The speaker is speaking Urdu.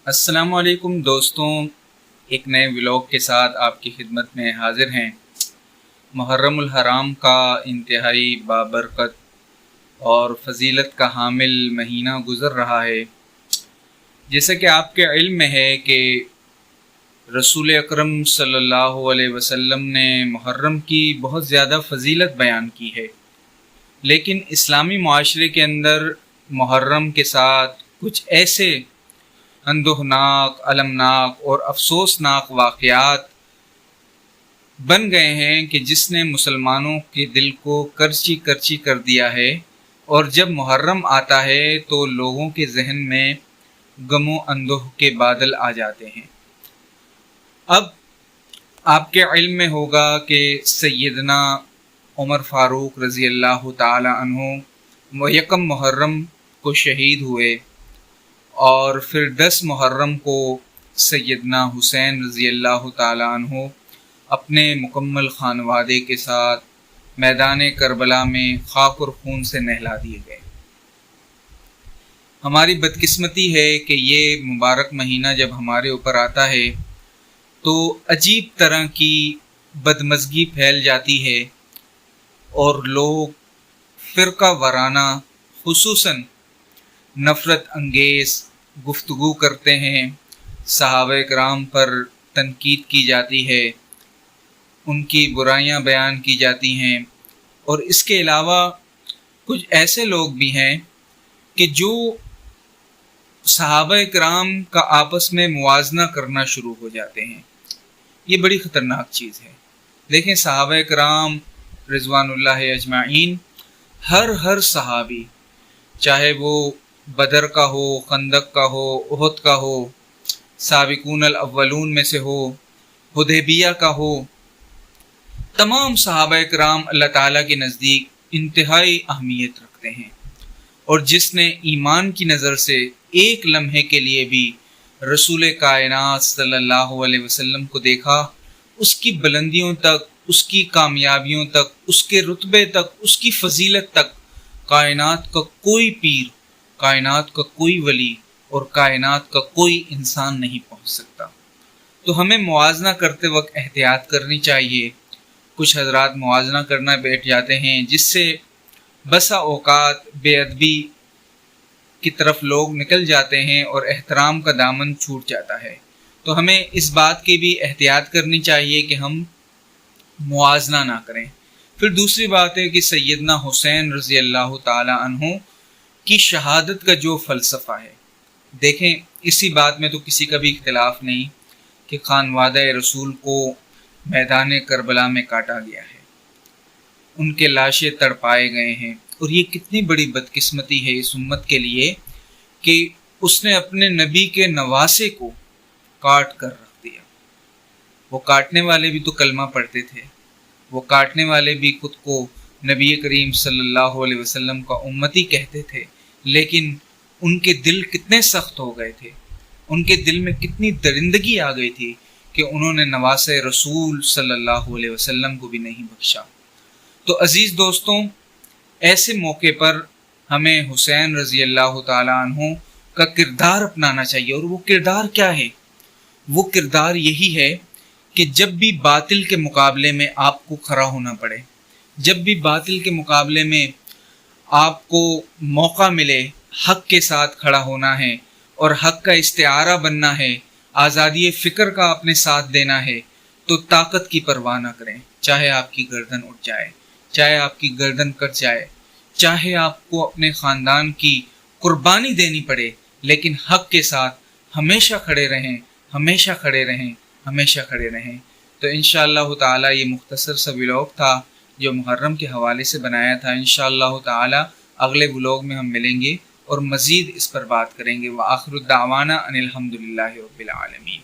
السلام علیکم دوستوں، ایک نئے ولاگ کے ساتھ آپ کی خدمت میں حاضر ہیں۔ محرم الحرام کا انتہائی بابرکت اور فضیلت کا حامل مہینہ گزر رہا ہے۔ جیسا کہ آپ کے علم میں ہے کہ رسول اکرم صلی اللہ علیہ وسلم نے محرم کی بہت زیادہ فضیلت بیان کی ہے، لیکن اسلامی معاشرے کے اندر محرم کے ساتھ کچھ ایسے اندوہناک، المناک اور افسوسناک واقعات بن گئے ہیں کہ جس نے مسلمانوں کے دل کو کرچی کرچی کر دیا ہے، اور جب محرم آتا ہے تو لوگوں کے ذہن میں غم و اندوہ کے بادل آ جاتے ہیں۔ اب آپ کے علم میں ہوگا کہ سیدنا عمر فاروق رضی اللہ تعالی عنہ یکم محرم کو شہید ہوئے، اور پھر 10 محرم کو سیدنا حسین رضی اللہ تعالی عنہ اپنے مکمل خانوادے کے ساتھ میدان کربلا میں خاک اور خون سے نہلا دیے گئے۔ ہماری بدقسمتی ہے کہ یہ مبارک مہینہ جب ہمارے اوپر آتا ہے تو عجیب طرح کی بدمزگی پھیل جاتی ہے، اور لوگ فرقہ وارانہ خصوصاً نفرت انگیز گفتگو کرتے ہیں، صحابہ کرام پر تنقید کی جاتی ہے، ان کی برائیاں بیان کی جاتی ہیں، اور اس کے علاوہ کچھ ایسے لوگ بھی ہیں کہ جو صحابہ کرام کا آپس میں موازنہ کرنا شروع ہو جاتے ہیں۔ یہ بڑی خطرناک چیز ہے۔ دیکھیں، صحابہ کرام رضوان اللہ اجمعین، ہر صحابی، چاہے وہ بدر کا ہو، خندق کا ہو، احد کا ہو، سابقون الاولون میں سے ہو، حدیبیہ کا ہو، تمام صحابہ کرام اللہ تعالیٰ کے نزدیک انتہائی اہمیت رکھتے ہیں، اور جس نے ایمان کی نظر سے ایک لمحے کے لیے بھی رسول کائنات صلی اللہ علیہ وسلم کو دیکھا، اس کی بلندیوں تک، اس کی کامیابیوں تک، اس کے رتبے تک، اس کی فضیلت تک کائنات کا کوئی پیر، کائنات کا کوئی ولی اور کائنات کا کوئی انسان نہیں پہنچ سکتا۔ تو ہمیں موازنہ کرتے وقت احتیاط کرنی چاہیے۔ کچھ حضرات موازنہ کرنا بیٹھ جاتے ہیں، جس سے بسا اوقات بے ادبی کی طرف لوگ نکل جاتے ہیں اور احترام کا دامن چھوٹ جاتا ہے۔ تو ہمیں اس بات کی بھی احتیاط کرنی چاہیے کہ ہم موازنہ نہ کریں۔ پھر دوسری بات ہے کہ سیدنا حسین رضی اللہ تعالی عنہ کی شہادت کا جو فلسفہ ہے، دیکھیں، اسی بات میں تو کسی کا بھی اختلاف نہیں کہ خانوادہ رسول کو میدان کربلا میں کاٹا گیا ہے، ان کے لاشیں تڑپائے گئے ہیں، اور یہ کتنی بڑی بدقسمتی ہے اس امت کے لیے کہ اس نے اپنے نبی کے نواسے کو کاٹ کر رکھ دیا۔ وہ کاٹنے والے بھی تو کلمہ پڑھتے تھے، وہ کاٹنے والے بھی خود کو نبی کریم صلی اللہ علیہ وسلم کا امتی کہتے تھے، لیکن ان کے دل کتنے سخت ہو گئے تھے، ان کے دل میں کتنی درندگی آ گئی تھی کہ انہوں نے نواسے رسول صلی اللہ علیہ وسلم کو بھی نہیں بخشا۔ تو عزیز دوستوں، ایسے موقع پر ہمیں حسین رضی اللہ تعالی عنہ کا کردار اپنانا چاہیے، اور وہ کردار کیا ہے؟ وہ کردار یہی ہے کہ جب بھی باطل کے مقابلے میں آپ کو کھڑا ہونا پڑے، جب بھی باطل کے مقابلے میں آپ کو موقع ملے، حق کے ساتھ کھڑا ہونا ہے اور حق کا استعارہ بننا ہے، آزادی فکر کا اپنے ساتھ دینا ہے، تو طاقت کی پرواہ نہ کریں، چاہے آپ کی گردن اٹھ جائے، چاہے آپ کی گردن کٹ جائے، چاہے آپ کو اپنے خاندان کی قربانی دینی پڑے، لیکن حق کے ساتھ ہمیشہ کھڑے رہیں، ہمیشہ کھڑے رہیں، ہمیشہ کھڑے رہیں۔ تو انشاءاللہ تعالی یہ مختصر سا ولاگ تھا جو محرم کے حوالے سے بنایا تھا۔ انشاءاللہ تعالی اگلے ولاگ میں ہم ملیں گے اور مزید اس پر بات کریں گے۔ وآخر الدعوانا ان الحمدللہ رب العالمین۔